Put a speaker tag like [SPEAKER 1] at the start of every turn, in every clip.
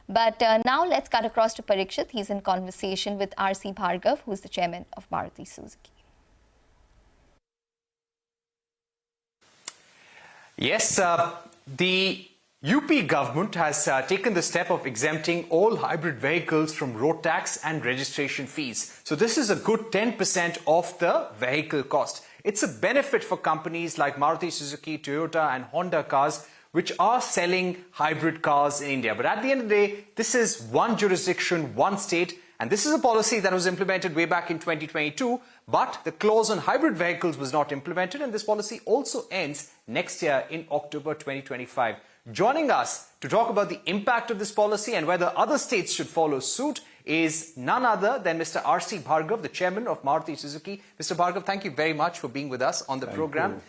[SPEAKER 1] But now let's cut across to Parikshit. He's in conversation with R.C. Bhargav, who's the chairman of Maruti Suzuki.
[SPEAKER 2] Yes, the UP government has taken the step of exempting all hybrid vehicles from road tax and registration fees. So this is a good 10% of the vehicle cost. It's a benefit for companies like Maruti Suzuki, Toyota and Honda cars, which are selling hybrid cars in India. But at the end of the day, this is one jurisdiction, one state, and this is a policy that was implemented way back in 2022, but the clause on hybrid vehicles was not implemented, and this policy also ends next year in October 2025. Joining us to talk about the impact of this policy and whether other states should follow suit is none other than Mr. R.C. Bhargav, the chairman of Maruti Suzuki. Mr. Bhargav, thank you very much for being with us on the program.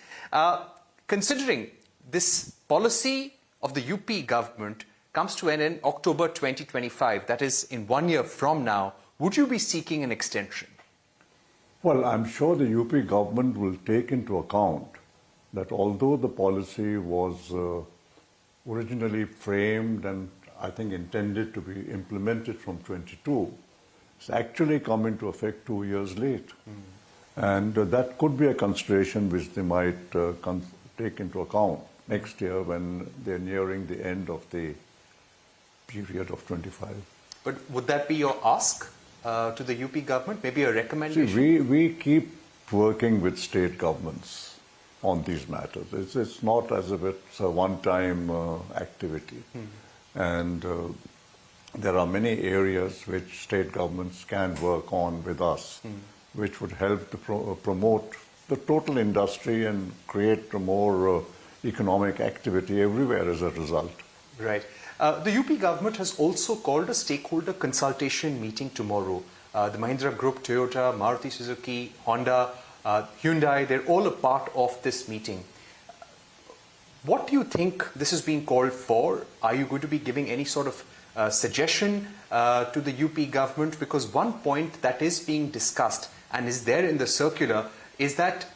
[SPEAKER 2] Considering this policy of the UP government comes to an end in October 2025, that is in 1 year from now, would you be seeking an extension?
[SPEAKER 3] Well, I'm sure the UP government will take into account that although the policy was originally framed and I think intended to be implemented from 22, it's actually come into effect 2 years late. And that could be a consideration which they might take into account next year when they're nearing the end of the period of 25.
[SPEAKER 2] But would that be your ask to the UP government, maybe a recommendation?
[SPEAKER 3] See, we keep working with state governments on these matters. It's not as if it's a one-time activity. And there are many areas which state governments can work on with us, which would help to promote the total industry and create more economic activity everywhere as a result.
[SPEAKER 2] Right. The UP government has also called a stakeholder consultation meeting tomorrow. The Mahindra Group, Toyota, Maruti Suzuki, Honda, Hyundai, they're all a part of this meeting. What do you think this is being called for? Are you going to be giving any sort of suggestion to the UP government? Because one point that is being discussed and is there in the circular is that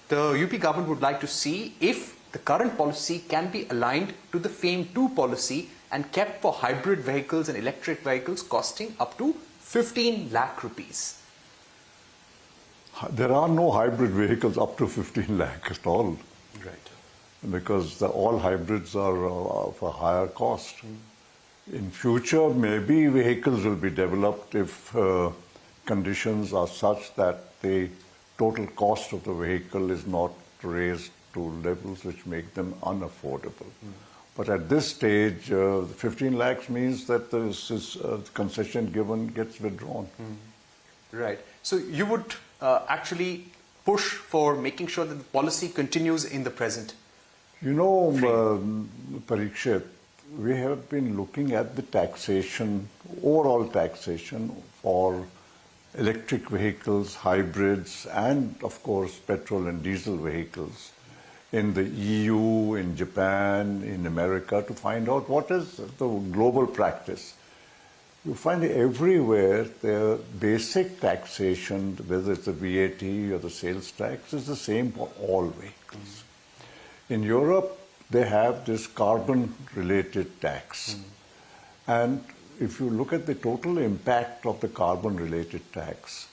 [SPEAKER 2] the UP government would like to see if the current policy can be aligned to the FAME 2 policy and kept for hybrid vehicles and electric vehicles costing up to 15 lakh rupees.
[SPEAKER 3] There are no hybrid vehicles up to 15 lakh at all.
[SPEAKER 2] Right.
[SPEAKER 3] Because all hybrids are of a higher cost. In future, maybe vehicles will be developed if conditions are such that the total cost of the vehicle is not raised to levels which make them unaffordable. But at this stage, 15 lakhs means that this concession given gets withdrawn.
[SPEAKER 2] Right. So you would actually push for making sure that the policy continues in the present?
[SPEAKER 3] You know, Parikshit, we have been looking at the taxation, overall taxation for electric vehicles, hybrids, and of course petrol and diesel vehicles in the EU, in Japan, in America, to find out what is the global practice. You find everywhere the basic taxation, whether it's the VAT or the sales tax, is the same for all vehicles. In Europe, they have this carbon-related tax. And if you look at the total impact of the carbon-related tax,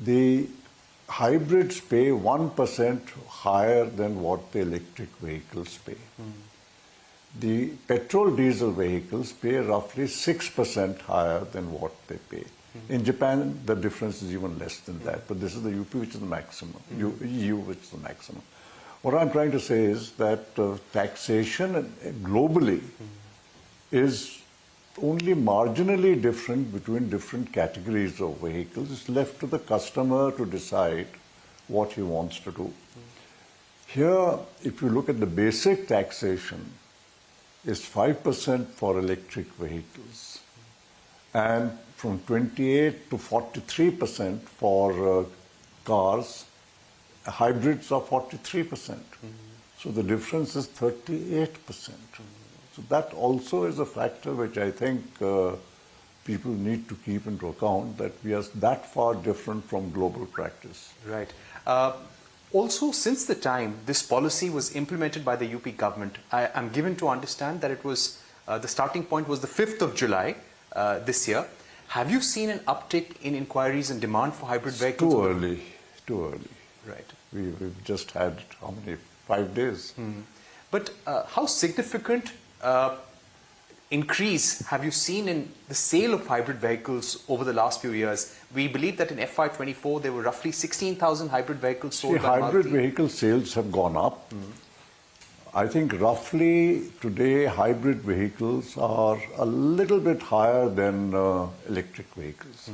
[SPEAKER 3] the hybrids pay 1% higher than what the electric vehicles pay. The petrol-diesel vehicles pay roughly 6% higher than what they pay. In Japan, the difference is even less than that, but this is the UP, which is the maximum, EU, which is the maximum. What I'm trying to say is that taxation globally is only marginally different between different categories of vehicles. It's left to the customer to decide what he wants to do. Here, if you look at the basic taxation, is 5% for electric vehicles, and from 28 to 43% for cars. Hybrids are 43%. So the difference is 38%. So that also is a factor which I think people need to keep into account, that we are that far different from global practice.
[SPEAKER 2] Right. Also, since the time this policy was implemented by the UP government, I'm given to understand that it was The starting point was the 5th of July this year. Have you seen an uptick in inquiries and demand for hybrid vehicles?
[SPEAKER 3] Too early.
[SPEAKER 2] Right.
[SPEAKER 3] We've just had, how many, 5 days.
[SPEAKER 2] But how significant increase have you seen in the sale of hybrid vehicles over the last few years? We believe that in FY24 there were roughly 16,000 hybrid vehicles sold by
[SPEAKER 3] Hybrid
[SPEAKER 2] Maruti.
[SPEAKER 3] vehicle sales have gone up. I think roughly today hybrid vehicles are a little bit higher than electric vehicles.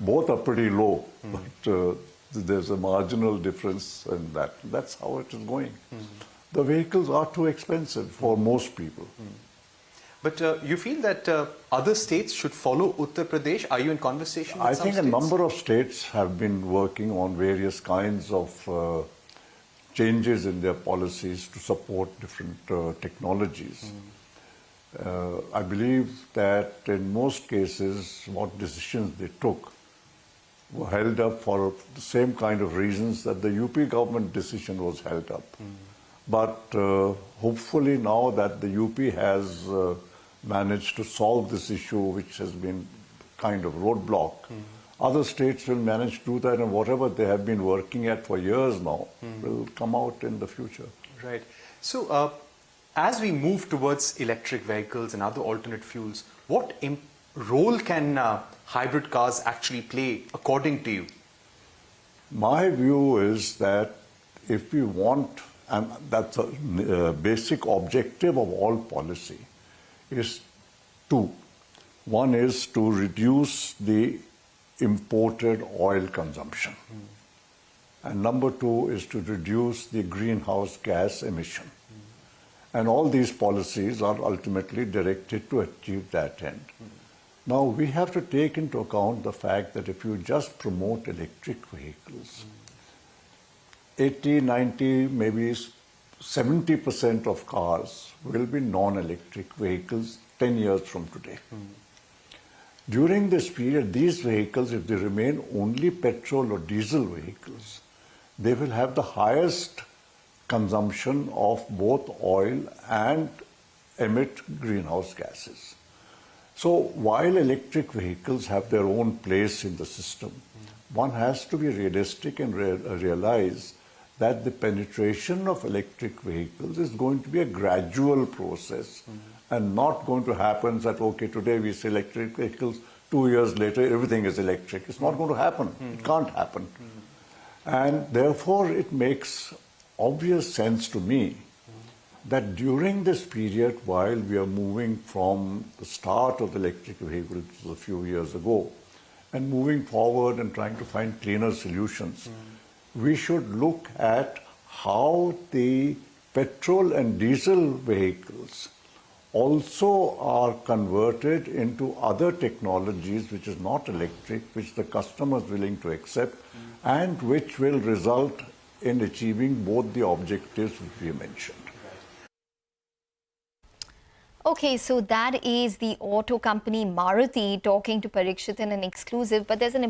[SPEAKER 3] Both are pretty low, but there's a marginal difference in that. That's how it is going. The vehicles are too expensive for most people.
[SPEAKER 2] But you feel that other states should follow Uttar Pradesh? Are you in conversation with
[SPEAKER 3] I
[SPEAKER 2] some
[SPEAKER 3] think
[SPEAKER 2] states?
[SPEAKER 3] a number of states have been working on various kinds of changes in their policies to support different technologies. I believe that in most cases, what decisions they took were held up for the same kind of reasons that the UP government decision was held up. But hopefully now that the UP has managed to solve this issue, which has been kind of roadblock, other states will manage to do that, and whatever they have been working at for years now will come out in the future.
[SPEAKER 2] Right. So as we move towards electric vehicles and other alternate fuels, what role can hybrid cars actually play according to you?
[SPEAKER 3] My view is that if we want, and that's a basic objective of all policy, is two. One is to reduce the imported oil consumption. And number two is to reduce the greenhouse gas emission. And all these policies are ultimately directed to achieve that end. Now, we have to take into account the fact that if you just promote electric vehicles, 80, 90, maybe 70% of cars will be non-electric vehicles 10 years from today. During this period, these vehicles, if they remain only petrol or diesel vehicles, they will have the highest consumption of both oil and emit greenhouse gases. So while electric vehicles have their own place in the system, one has to be realistic and realize that the penetration of electric vehicles is going to be a gradual process and not going to happen that, okay, today we see electric vehicles, 2 years later everything is electric. It's not going to happen. It can't happen. And therefore it makes obvious sense to me that during this period, while we are moving from the start of the electric vehicles a few years ago and moving forward and trying to find cleaner solutions, we should look at how the petrol and diesel vehicles also are converted into other technologies which is not electric, which the customer is willing to accept, and which will result in achieving both the objectives which we mentioned.
[SPEAKER 1] Okay, so that is the auto company Maruti talking to Parikshit in an exclusive, but there's an